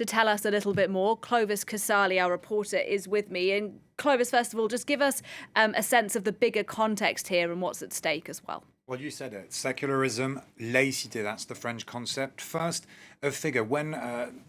to tell us a little bit more. Clovis Casali, our reporter, is with me. And Clovis, first of all, just give us a sense of the bigger context here and what's at stake as well. Well, you said it. Secularism, laicity, that's the French concept. First, a figure. When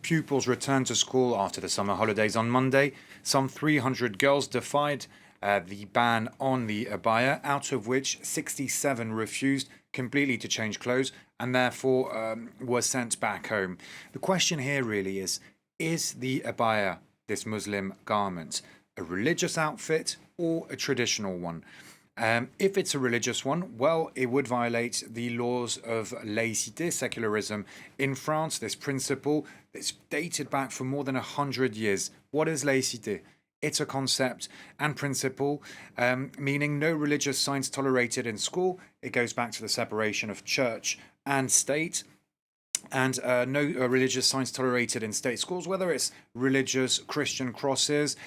pupils returned to school after the summer holidays on Monday, some 300 girls defied the ban on the abaya, out of which 67 refused completely to change clothes and therefore were sent back home. The question here really is the abaya, this Muslim garment, a religious outfit or a traditional one? If it's a religious one, well, it would violate the laws of laïcité, secularism. In France, this principle is dated back for more than 100 years. What is laïcité? It's a concept and principle, meaning no religious signs tolerated in school. It goes back to the separation of church and state. And no religious signs tolerated in state schools, whether it's religious Christian crosses,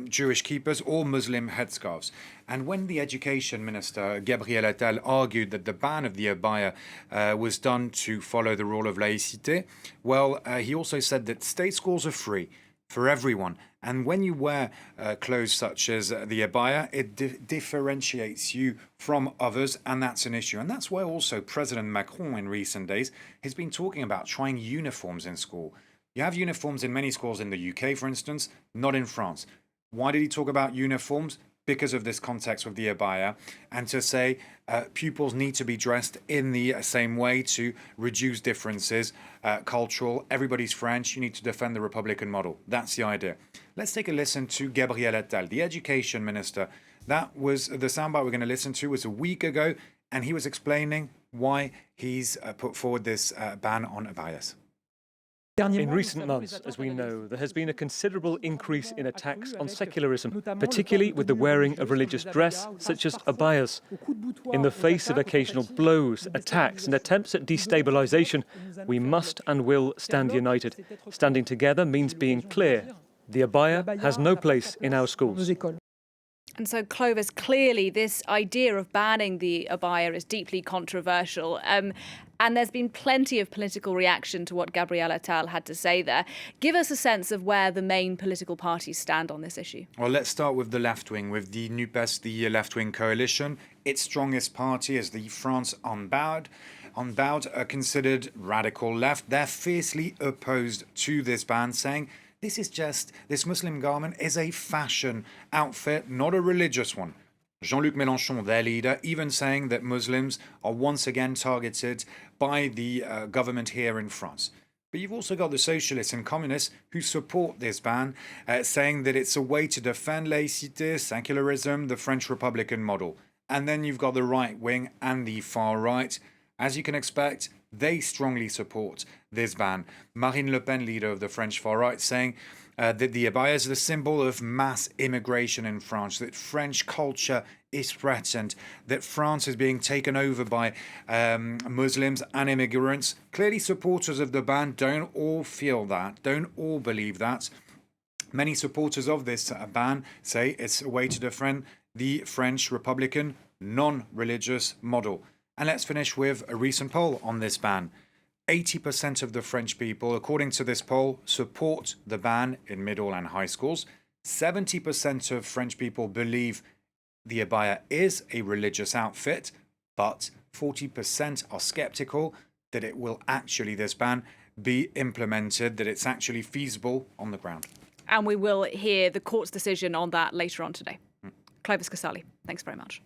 Jewish kippahs, or Muslim headscarves. And when the education minister, Gabriel Attal, argued that the ban of the abaya was done to follow the rule of laïcité, well, he also said that state schools are free for everyone. And when you wear clothes such as the abaya, it differentiates you from others, and that's an issue. And that's why also President Macron in recent days has been talking about trying uniforms in school. You have uniforms in many schools in the UK, for instance, not in France. Why did he talk about uniforms? Because of this context with the abaya, and to say pupils need to be dressed in the same way to reduce differences, cultural, everybody's French, you need to defend the Republican model. That's the idea. Let's take a listen to Gabriel Attal, the education minister. That was the soundbite we're going to listen to was a week ago, and he was explaining why he's put forward this ban on abayas. In recent months, as we know, there has been a considerable increase in attacks on secularism, particularly with the wearing of religious dress, such as abayas. In the face of occasional blows, attacks and attempts at destabilization, we must and will stand united. Standing together means being clear. The abaya has no place in our schools. And so, Clovis, clearly this idea of banning the abaya is deeply controversial. And there's been plenty of political reaction to what Gabriel Attal had to say there. Give us a sense of where the main political parties stand on this issue. Well, let's start with the left wing, with the NUPES, the left-wing coalition. Its strongest party is the France Unbowed. Unbowed are considered radical left. They're fiercely opposed to this ban, saying this Muslim garment is a fashion outfit, not a religious one. Jean-Luc Mélenchon, their leader, even saying that Muslims are once again targeted by the government here in France. But you've also got the socialists and communists who support this ban, saying that it's a way to defend laïcité, secularism, the French Republican model. And then you've got the right wing and the far right. As you can expect, they strongly support this ban. Marine Le Pen, leader of the French far right, saying that the abaya is the symbol of mass immigration in France, that French culture is threatened, that France is being taken over by Muslims and immigrants. Clearly, supporters of the ban don't all feel that, don't all believe that. Many supporters of this ban say it's a way to defend the French Republican non-religious model. And let's finish with a recent poll on this ban. 80% of the French people, according to this poll, support the ban in middle and high schools. 70% of French people believe the abaya is a religious outfit, but 40% are skeptical that it will actually, this ban, be implemented, that it's actually feasible on the ground. And we will hear the court's decision on that later on today. Clovis Casali, thanks very much.